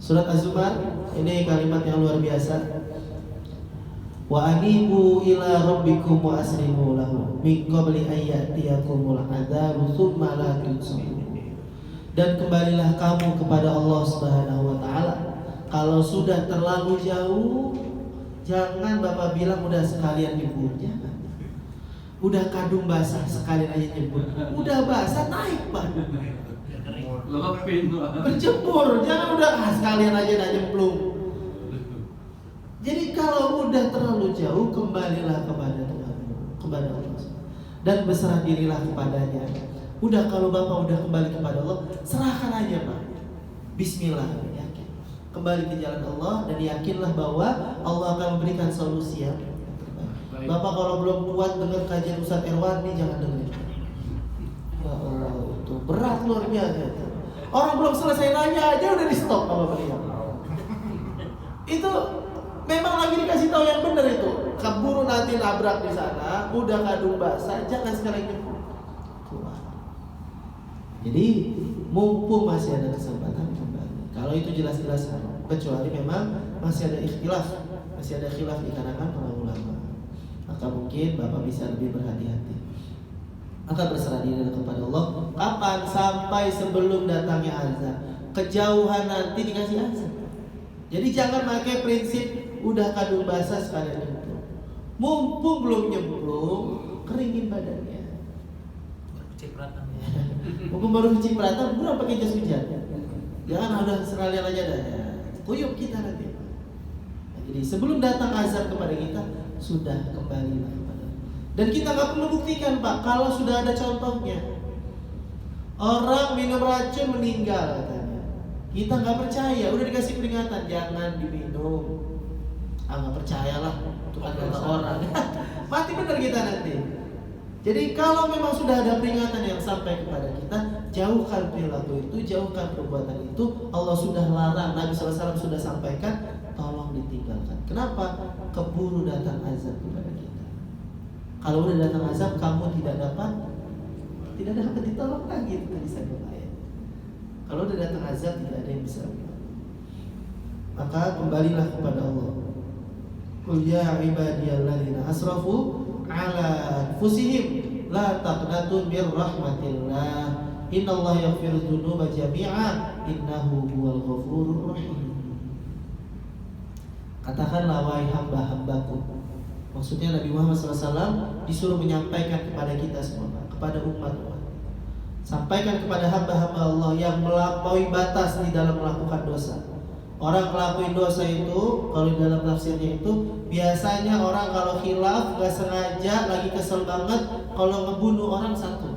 Surat Az-Zumar ini kalimat yang luar biasa. Wa anibu ila rabbikum wa aslimu lahu min qabli an ya'tiyakumul adzabu tsumma la tunsarun. Dan kembalilah kamu kepada Allah Subhanahu wa taala. Kalau sudah terlalu jauh, jangan Bapak bilang udah sekalian nyebur, jangan. Udah kadung basah sekalian aja nyebur. Udah basah naik Pak. Berjemur, jangan udah sekalian aja dah nyemplung. Jadi kalau udah terlalu jauh, kembalilah kepada Tuhan, kepada Allah, dan berserah dirilah kepadanya. Udah kalau Bapak udah kembali kepada Allah, serahkan aja Pak. Bismillah, yakin. Kembali ke jalan Allah dan yakinlah bahwa Allah akan memberikan solusi yang terbaik. Bapak kalau belum kuat dengar kajian Ustaz Irwandi, jangan dengerin. Ya Allah, itu berat luar biasa. Orang belum selesai nanya aja udah di stop sama beliau. Itu memang lagi dikasih tahu yang benar itu. Keburu nanti nabrak di sana, udah kadung basah, jangan sekarang nyebur. Jadi mumpung masih ada kesempatan kembali. Kalau itu jelas-jelas haram. Kecuali memang masih ada ikhtilaf, masih ada khilaf di kalangan para ulama. Maka mungkin Bapak bisa lebih berhati-hati. Maka berserah diri kepada Allah. Kapan? Sampai sebelum datangnya azab. Kejauhan nanti dikasih azab. Jadi jangan pakai prinsip udah kadung basah sekalian nyemplung. Mumpung belum nyemplung, keringin badannya. Kecipratan. Mumpung baru kecipratan, belum pakai jas hujan. Jangan udah sekalian aja dah. Kuyup kita nanti. Nah, jadi sebelum datang azab kepada kita, sudah kembalilah kepada Allah. Dan kita nggak perlu buktikan Pak, kalau sudah ada contohnya. Orang minum racun meninggal katanya. Kita nggak percaya, udah dikasih peringatan jangan diminum. Nggak percayalah, itu kan kata orang. Mati bener kita nanti. Jadi kalau memang sudah ada peringatan yang sampai kepada kita, jauhkan perilaku itu, jauhkan perbuatan itu. Allah sudah larang, Nabi SAW sudah sampaikan, tolong ditinggalkan. Kenapa? Keburu datang azab kepada kita. Kalau udah datang azab, kamu tidak dapat ditolong lagi, itu tadi saya ayat. Kalau udah datang azab, tidak ada yang bisa. Maka kembalilah kepada Allah. Qul ya ibadiyalladzina asrafu ala anfusihim la taqnatu min rahmatillah innallaha yaghfiru dzunuba jami'a innahu huwal ghafurur rahim. Katakanlah wahai hamba-hambaku. Maksudnya Nabi Muhammad SAW disuruh menyampaikan kepada kita semua, kepada umat-umat. Sampaikan kepada hamba-hamba Allah yang melampaui batas di dalam melakukan dosa. Orang ngelakuin dosa itu, kalau di dalam tafsirnya itu, biasanya orang kalau khilaf, gak sengaja, lagi kesel banget, kalau ngebunuh orang satu.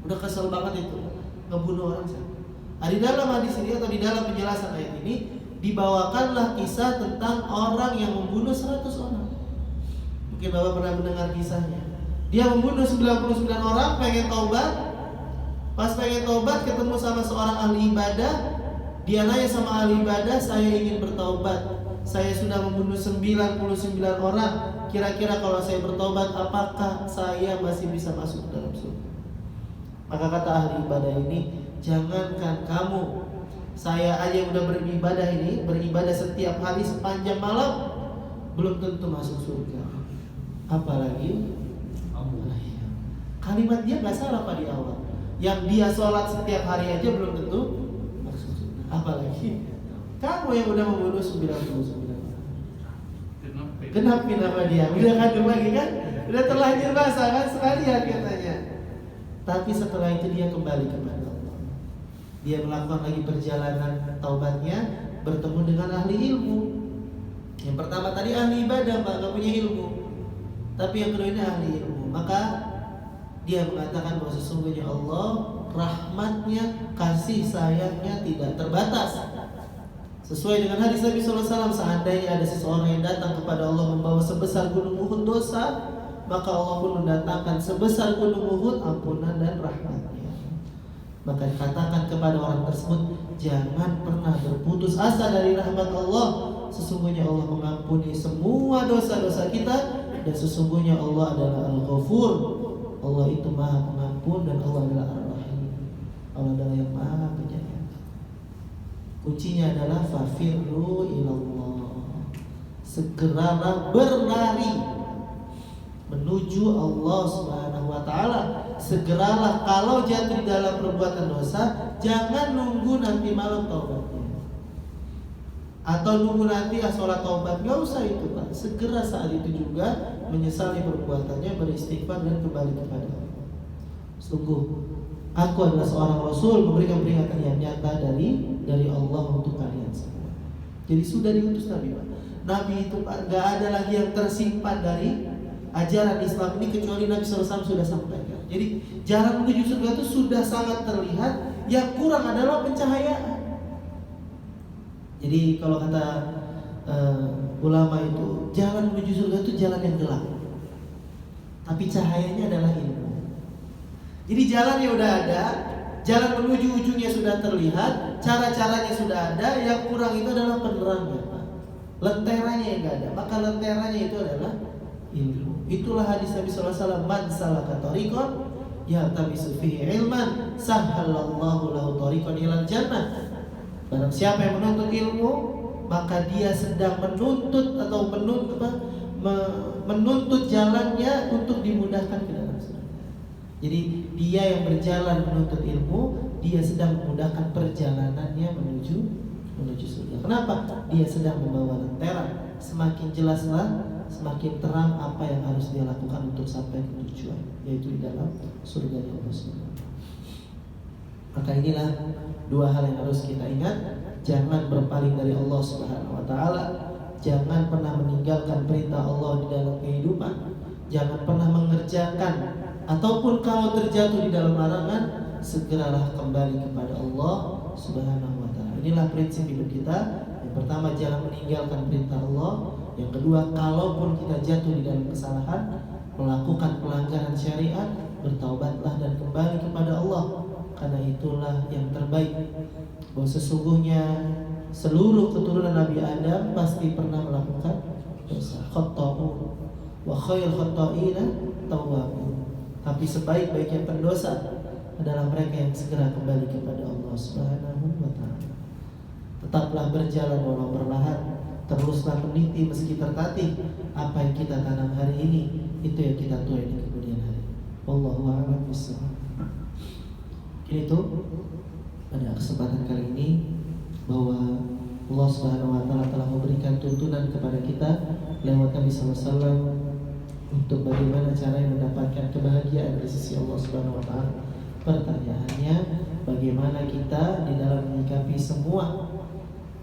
Udah kesel banget itu, ngebunuh orang satu. Nah, di dalam hadis ini atau di dalam penjelasan ayat ini, dibawakanlah kisah tentang orang yang membunuh 100 orang. Mungkin Bapak pernah mendengar kisahnya. Dia membunuh 99 orang, pengen taubat. Pas pengen taubat, ketemu sama seorang ahli ibadah. Dia nanya sama ahli ibadah, saya ingin bertaubat. Saya sudah membunuh 99 orang. Kira-kira kalau saya bertaubat, apakah saya masih bisa masuk dalam surga? Maka kata ahli ibadah ini, jangankan kamu, saya aja yang udah beribadah ini, beribadah setiap hari sepanjang malam, belum tentu masuk surga. Apalagi kalimat dia nggak salah Pak di awal. Yang dia sholat setiap hari aja belum tentu masuk surga. Apalagi kamu yang udah membunuh 99. Genapin nama dia, udah kandung lagi kan? Udah terlanjur basah kan sekalian katanya. Tapi setelah itu dia kembali kepada Allah. Dia melakukan lagi perjalanan taubatnya, bertemu dengan ahli ilmu. Yang pertama tadi ahli ibadah, Pak, gak punya ilmu. Tapi yang kedua ini ahli ilmu. Maka dia mengatakan bahwa sesungguhnya Allah rahmatnya, kasih sayangnya tidak terbatas. Sesuai dengan hadis Nabi SAW, seandainya ada seseorang yang datang kepada Allah membawa sebesar gunung Uhud dosa, maka Allah pun mendatangkan sebesar gunung Uhud ampunan dan rahmatnya. Maka dikatakan kepada orang tersebut, jangan pernah berputus asa dari rahmat Allah. Sesungguhnya Allah mengampuni semua dosa-dosa kita, dan sesungguhnya Allah adalah Al-Ghafur. Allah itu Maha Pengampun dan Allah adalah Ar-Rahim. Allah adalah yang Maha Penyayang. Kuncinya adalah fafirru ilallah. Segeralah berlari menuju Allah Subhanahu wa taala. Segeralah kalau jatuh di dalam perbuatan dosa, jangan nunggu nanti malam taubatnya. Atau nunggu nanti sholat taubat, enggak usah itu, Pak. Segera saat itu juga menyesali perbuatannya, beristighfar dan kembali kepada Allah. Sungguh aku adalah seorang rasul, memberikan peringatan yang nyata dari Allah untuk kalian semua. Jadi sudah diutus Nabi, Pak. Nabi itu, Pak, enggak ada lagi yang tersimpan dari ajaran Islam ini kecuali Nabi SAW sudah sampaikan. Jadi jalan menuju surga itu sudah sangat terlihat. Yang kurang adalah pencahayaan. Jadi kalau kata ulama itu, jalan menuju surga itu jalan yang gelap, tapi cahayanya adalah ilmu. Jadi jalannya udah ada, jalan menuju ujungnya sudah terlihat, cara-caranya sudah ada. Yang kurang itu adalah penerangnya, Pak. Lenteranya yang nggak ada. Maka lenteranya itu adalah ilmu. Itulah hadis Nabi SAW, man salaka tariqan yaltamisu fihi ilman sahhalallahu lahu tariqan ilal jannah. Barang siapa yang menuntut ilmu, maka dia sedang menuntut atau menuntut jalannya untuk dimudahkan ke dalam surga. Jadi dia yang berjalan menuntut ilmu, dia sedang memudahkan perjalanannya menuju surga. Kenapa? Dia sedang membawa lentera. Semakin jelaslah, semakin terang apa yang harus dia lakukan untuk sampai ke tujuan, yaitu di dalam surga Allah SWT. Maka inilah dua hal yang harus kita ingat. Jangan berpaling dari Allah Subhanahu wa taala. Jangan pernah meninggalkan perintah Allah di dalam kehidupan. Jangan pernah mengerjakan, ataupun kalau terjatuh di dalam larangan, segeralah kembali kepada Allah Subhanahu wa taala. Inilah prinsip hidup kita. Yang pertama, jangan meninggalkan perintah Allah. Yang kedua, kalaupun kita jatuh di dalam kesalahan, melakukan pelanggaran syariat, bertaubatlah dan kembali kepada Allah. Karena itulah yang terbaik. Bahwa sesungguhnya seluruh keturunan Nabi Adam pasti pernah melakukan dosa. Khata'un wa khairul khata'ina tawwabun. Tapi sebaik-baiknya pendosa adalah mereka yang segera kembali kepada Allah Subhanahu wa taala. Tetaplah berjalan walau perlahan. Teruslah meniti meski tertatih. Apa yang kita tanam hari ini, itu yang kita tuai di kemudian hari. Wallahu a'lam bishawab. Itu pada kesempatan kali ini bahwa Allah Subhanahu wa taala telah memberikan tuntunan kepada kita lewat Nabi SAW untuk bagaimana cara mendapatkan kebahagiaan dari sisi Allah Subhanahu wa taala. Pertanyaannya, bagaimana kita di dalam menyikapi semua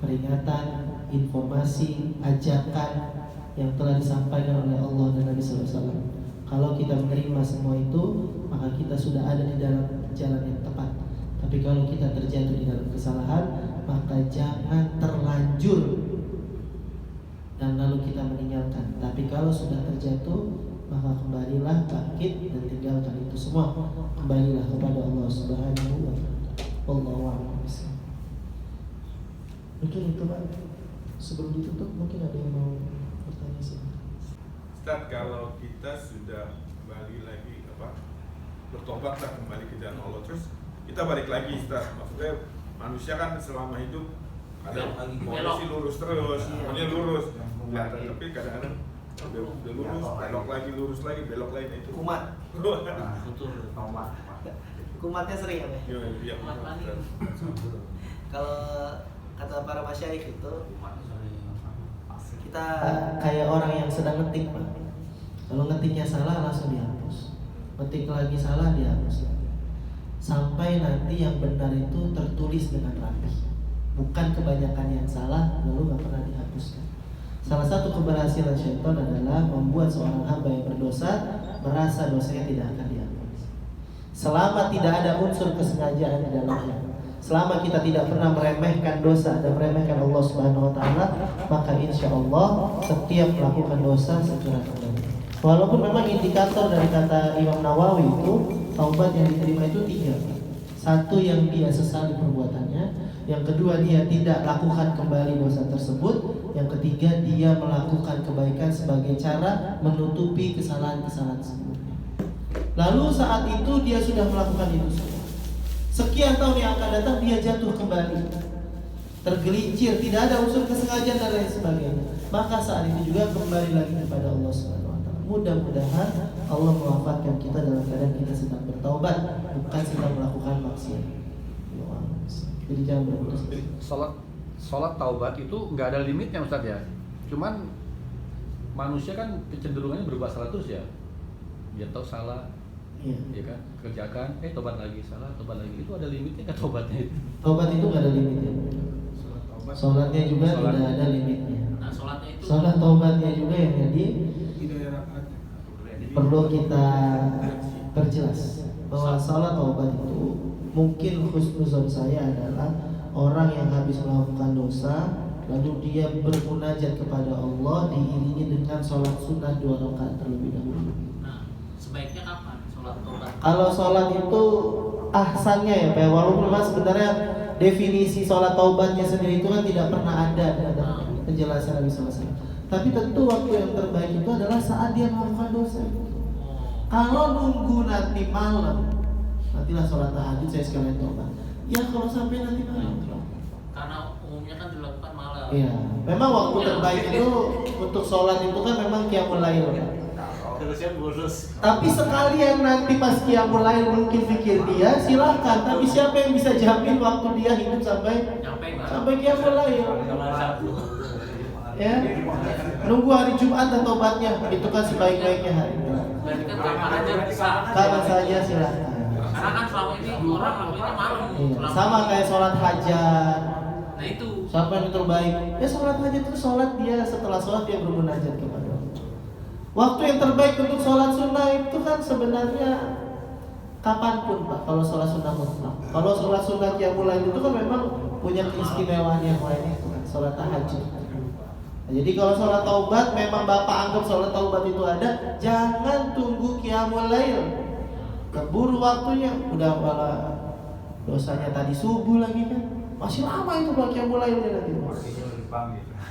peringatan, informasi, ajakan yang telah disampaikan oleh Allah dan Nabi SAW. Kalau kita menerima semua itu, maka kita sudah ada di dalam jalan yang tepat. Tapi kalau kita terjatuh di dalam kesalahan, maka jangan terlanjur dan lalu kita meninggalkan. Tapi kalau sudah terjatuh, maka kembalilah, bangkit dan tinggalkan itu semua. Kembalilah kepada Allah Subhanahu wa taala. Wallahu a'lam bishawab. Mungkin itu, Pak. Sebelum ditutup, mungkin ada yang mau bertanya sih. Ustaz, kalau kita sudah kembali lagi bertobatlah kembali ke jalan Allah, terus kita balik lagi, Ustaz. Maksudnya manusia kan selama hidup ada polisi lurus terus, maunya lurus. Nah, tapi kadang-kadang udah lurus, belok lagi, lurus lagi, belok lagi, itu Kumat. Betul. Kumatnya sering ya, Pak? Iya. Kalau kata para masyayikh itu, kita kayak orang yang sedang ngetik, Pak. Kalau ngetiknya salah langsung dihapus, ngetik lagi salah dihapus lagi, sampai nanti yang benar itu tertulis dengan rapi, bukan kebanyakan yang salah lalu nggak pernah dihapuskan. Salah satu keberhasilan syaitan adalah membuat seorang hamba yang berdosa merasa dosanya tidak akan dihapus. Selama tidak ada unsur kesengajaan di dalamnya, selama kita tidak pernah meremehkan dosa dan meremehkan Allah Subhanahu wa taala, maka insya Allah setiap melakukan dosa segera kembali. Walaupun memang indikator dari kata Imam Nawawi itu, taubat yang diterima itu 3. Satu, yang dia sesali perbuatannya. Yang kedua, dia tidak lakukan kembali dosa tersebut. Yang ketiga, dia melakukan kebaikan sebagai cara menutupi kesalahan-kesalahan sebelumnya. Lalu saat itu dia sudah melakukan itu semua. Sekian tahun yang akan datang dia jatuh kembali. tergelincir, tidak ada unsur kesengajaan dan lain sebagainya, maka saat itu juga kembali lagi kepada Allah Subhanahu wa taala. Mudah-mudahan Allah mewafatkan kita dalam keadaan kita sedang bertaubat, bukan sedang melakukan maksiat. Jadi jangan berputus. Sholat taubat itu nggak ada limitnya Ustaz ya. Cuman manusia kan kecenderungannya berbuat salah terus ya. Dia tahu salah, ya kan, kerjakan, tobat lagi, salah, tobat lagi. Itu ada limitnya nggak tobatnya itu? Tobat itu nggak ada limitnya. Sholatnya juga tidak ada limitnya. Nah, sholatnya itu Sholat taubatnya juga yang jadi perlu kita perjelas bahwa sholat taubat itu mungkin husnuzon saya adalah orang yang habis melakukan dosa lalu dia bermunajat kepada Allah diiringi dengan sholat sunnah 2 rakaat terlebih dahulu. Nah, sebaiknya kapan sholat taubat? Kalau sholat itu ahsannya ya Pak, walaupun memang sebenarnya definisi sholat taubatnya sendiri itu kan tidak pernah ada dalam penjelasan Nabi SAW. Tapi tentu waktu yang terbaik itu adalah saat dia melakukan dosa. Kalau nunggu nanti malam, nantilah sholat tahajud saya sekalian taubat. Ya kalau sampai nanti malam. Karena umumnya kan dilakukan malam. Iya, memang waktu terbaik itu untuk sholat itu kan memang qiyamul lail. Terusnya boros. Tapi sekalian nanti pas qiyamul lail mungkin pikir dia, silakan. Tapi siapa yang bisa jamin waktu dia hidup sampai qiyamul lail? Ya, nunggu hari Jumat dan tobatnya itu kan sebaik-baiknya hari. Berarti kan kapan aja bisa. Kapan saja silakan. Karena kan selama ini orang lakuinnya malam. Iya, sama kayak sholat hajat. Nah itu. Siapa yang terbaik? Ya sholat hajat itu sholat dia setelah sholat dia bermunajat kepada Allah. Waktu yang terbaik untuk sholat sunnah itu kan sebenarnya kapanpun Pak. Kalau sholat sunnah mutlak. Kalau sholat sunnah qiyamul lail itu kan memang punya keistimewaan yang lain itu kan sholat tahajud. Nah, jadi kalau sholat taubat memang Bapak anggap sholat taubat itu ada, jangan tunggu qiyamul lail. Keburu waktunya, udah malah dosanya tadi subuh lagi kan. Masih lama itu Pak qiyamul lailnya nanti.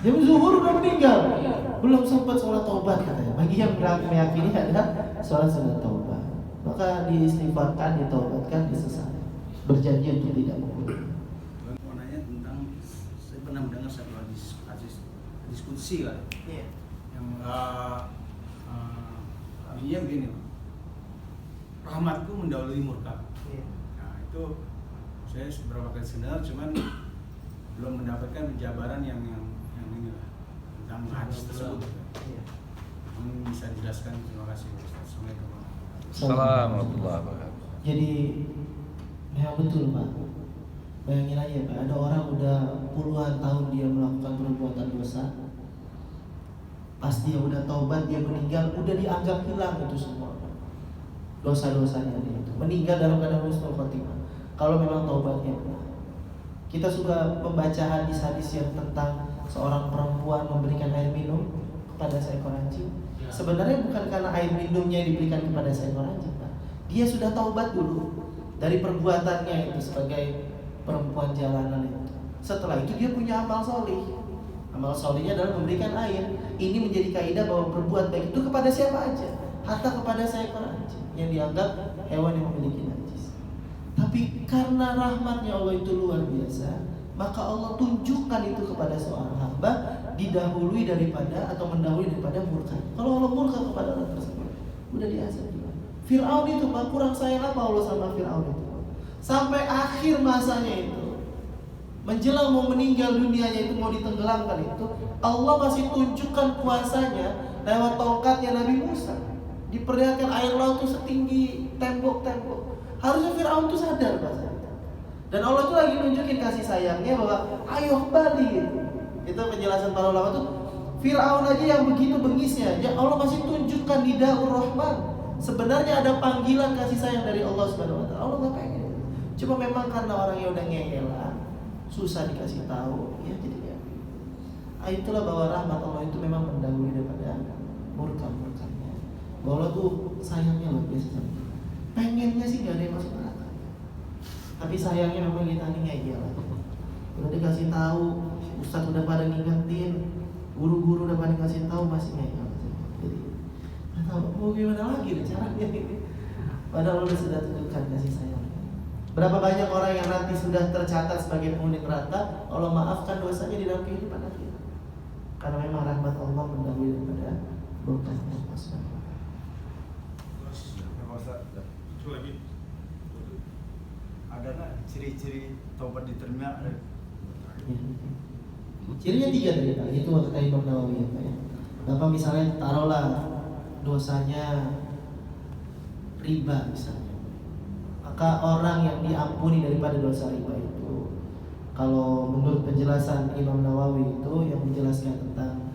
Jam zuhur udah meninggal. Belum sempat sholat taubat katanya. Bagi yang meyakini adalah sholat sunat taubat, maka diistighfarkan, ditaubatkan, disesali. Berjanji untuk tidak mengulangi. Mau nanya tentang, saya pernah mendengar satu diskusi kan, yang intinya begini, rahmatku mendahului murka. Nah itu saya beberapa kali dengar, cuman belum mendapatkan penjabaran yang ini lah tentang hadis tersebut. Mungkin bisa dijelaskan. Terima kasih Ustaz. Assalamualaikum. Assalamualaikum warahmatullahi wabarakatuh. Jadi ya betul Pak. Bayangin aja Pak, ada orang udah puluhan tahun dia melakukan perbuatan dosa. Pas dia udah taubat, dia meninggal, udah dianggap hilang itu semua dosa-dosanya dia itu. Meninggal dalam keadaan husnul khotimah. Kalau memang taubatnya benar. Kita suka membaca hadis-hadis yang tentang seorang perempuan memberikan air minum kepada seekor anjing. Sebenarnya bukan karena air minumnya yang diberikan kepada seekor anjing, Pak. Dia sudah taubat dulu dari perbuatannya itu sebagai perempuan jalanan itu. Setelah itu dia punya amal solih. Amal solihnya adalah memberikan air. Ini menjadi kaidah bahwa berbuat baik itu kepada siapa aja, hatta kepada seekor anjing yang dianggap hewan yang memiliki najis. Tapi karena rahmatnya Allah itu luar biasa, maka Allah tunjukkan itu kepada seorang hamba didahului daripada atau mendahului daripada murka. Kalau Allah murka kepada orang tersebut, udah diazab juga. Fir'aun itu Pak, kurang sayang apa Allah sama Fir'aun itu? Sampai akhir masanya itu, menjelang mau meninggal dunianya itu, mau ditenggelamkan itu, Allah masih tunjukkan kuasanya lewat tongkatnya Nabi Musa. Diperlihatkan air laut itu setinggi tembok-tembok. Harusnya Fir'aun itu sadar Pak. Dan Allah itu lagi nunjukin kasih sayangnya bahwa ayo kembali. Itu penjelasan para ulama itu. Fir'aun aja yang begitu bengisnya, ya Allah masih tunjukkan nida'ur rahman. Sebenarnya ada panggilan kasih sayang dari Allah Subhanahu wa taala. Allah enggak pengen. Cuma memang karena orangnya udah ngeyelan, susah dikasih tahu, ya jadi ya. Itulah bahwa rahmat Allah itu memang mendahului daripada murka-murkanya. Bahwa Allah tuh sayangnya luar biasa. Pengennya sih gak ada yang masuk neraka. Tapi sayangnya memang kita ini ngeyel. Udah dikasih tahu, ustaz udah pada ngingetin, guru-guru udah pada ngasih tahu, masih ngeyel. Jadi nggak tahu mau gimana lagi caranya. Padahal Allah sudah tunjukkan kasih sayang. Berapa banyak orang yang nanti sudah tercatat sebagai penghuni neraka, Allah maafkan dosanya di dalam kehidupan akhirat. Karena memang rahmat Allah mendahului daripada murkanya Allah Subhanahu wa taala. Itu lagi. Ada nggak ciri-ciri taubat diterima? Cirinya 3 tadi Pak, itu kata Imam Nawawi ya Pak ya. Bapak misalnya taruhlah dosanya riba misalnya, maka orang yang diampuni daripada dosa riba itu, kalau menurut penjelasan Imam Nawawi itu yang menjelaskan tentang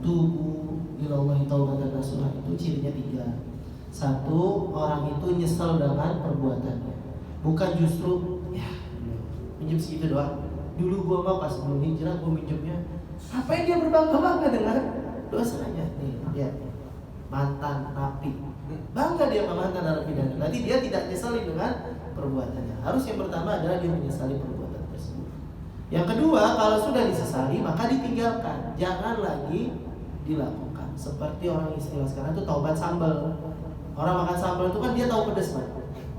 tubuh ilallahi taubatan nasuha, itu cirinya 3. 1, orang itu nyesal dengan perbuatannya, bukan justru ya minjem segitu doang. Dulu gua mah pas belum hijrah gua minjemnya, apa yang dia berbangga-bangga dengan dosanya nih ya, mantan napi, bangga dia sama mantan narapidana. Berarti dia tidak nyesali dengan perbuatannya. Harus yang pertama adalah dia menyesali perbuatan tersebut. Yang kedua, kalau sudah disesali maka ditinggalkan, jangan lagi dilakukan. Seperti orang istilah sekarang itu taubat sambal. Orang makan sambal itu kan dia tahu pedas Pak,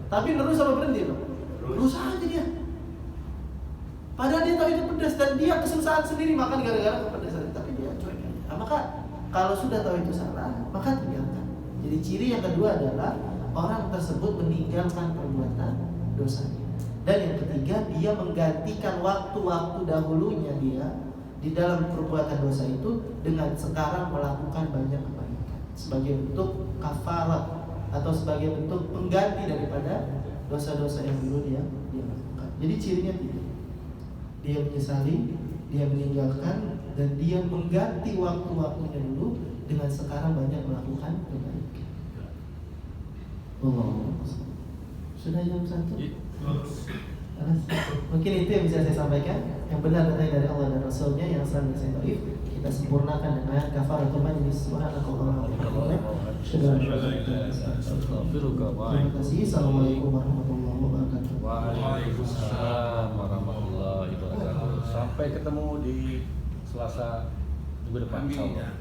tapi terus sama berhenti Pak, terus aja dia. Padahal dia tahu itu pedas dan dia kesusahan sendiri makan gara-gara kepedasan, tapi dia cuek aja. Nah, maka kalau sudah tahu itu salah, maka tinggalkan. Jadi ciri yang kedua adalah orang tersebut meninggalkan perbuatan dosanya. Dan yang ketiga, dia menggantikan waktu-waktu dahulunya dia di dalam perbuatan dosa itu dengan sekarang melakukan banyak kebaikan sebagai bentuk kafarat atau sebagai bentuk pengganti daripada dosa-dosa yang dulu dia lakukan. Jadi cirinya 3. Dia menyesali, dia meninggalkan, dan dia mengganti waktu-waktunya dulu dengan sekarang banyak melakukan kebaikan. Oh, sudah jam 1. Mungkin itu yang bisa saya sampaikan. Yang benar datang dari Allah dan Rasulnya, yang salah dari saya dhaif. Kita sempurnakan dengan kafaratul majlis. Subhanallah. Terima kasih. Assalamualaikum warahmatullahi wabarakatuh. Waalaikumsalam warahmatullahi wabarakatuh. Sampai ketemu di Selasa minggu depan. Insyaallah.